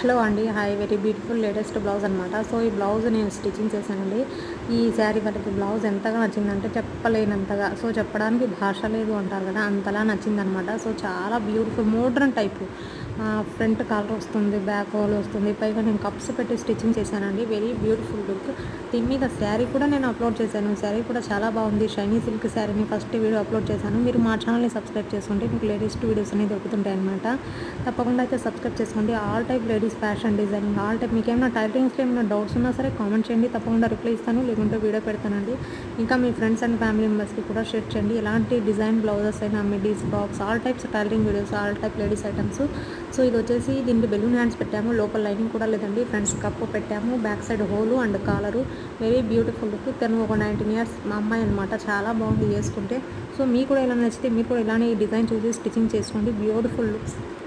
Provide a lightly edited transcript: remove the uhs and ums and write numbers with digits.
Hello అండి. Hi. Very beautiful latest blouse అనమాట. So, ఈ బ్లౌజ్ నేను స్టిచ్చింగ్ చేశానండి. ఈ శారీ వాళ్ళకి బ్లౌజ్ ఎంతగా నచ్చిందంటే చెప్పలేనంతగా. సో, చెప్పడానికి భాష లేదు అంటారు కదా! అంతలా నచ్చిందనమాట. సో, చాలా beautiful modern type. Front collar వస్తుంది, బ్యాక్ హోల్ వస్తుంది. పైగా నేను కప్స్ పెట్టి స్టిచ్చింగ్ చేశానండి. Very beautiful look. దీని మీద శారీ కూడా నేను అప్లోడ్ చేశాను. శారీ కూడా చాలా బాగుంది. షైనీ సిల్క్ శారీని ఫస్ట్ వీడియో అప్లోడ్ చేశాను. మీరు మా ఛానల్ని సబ్స్క్రైబ్ చేసుకుంటే మీకు లేటెస్ట్ వీడియోస్ అనేవి దొరుకుతుంటాయి అనమాట. తప్పకుండా అయితే సబ్స్క్రైబ్ చేసుకోండి. All type ladies fashion designing all type మీకు ఏమైనా టైలరింగ్స్లో ఏమైనా డౌట్స్ ఉన్నా సరే కామెంట్ చేయండి. తప్పకుండా రిప్లై ఇస్తాను. లేకుంటే వీడియో పెడతానండి. ఇంకా మీ ఫ్రెండ్స్ అండ్ ఫ్యామిలీ మెంబర్స్కి కూడా షేర్ చేయండి. ఎలాంటి డిజైన్ బ్లౌజెస్ అయినా midis, frocks all types tailoring videos all type ladies items. So, ఇది వచ్చేసి దీనికి బెలూన్ హ్యాండ్స్ పెట్టాము. లోపల లైనింగ్ కూడా లేదండి. ఫ్రంట్స్ కప్పు పెట్టాము. Back side hole and collar. Very beautiful look. తను ఒక 19 ఇయర్స్ మా అమ్మాయి అనమాట. చాలా బాగుంది వేసుకుంటే. సో, మీకు కూడా ఇలా నచ్చితే మీరు కూడా ఇలానే ఈ డిజైన్ చూసి స్టిచ్చింగ్ చేసుకోండి. Beautiful looks.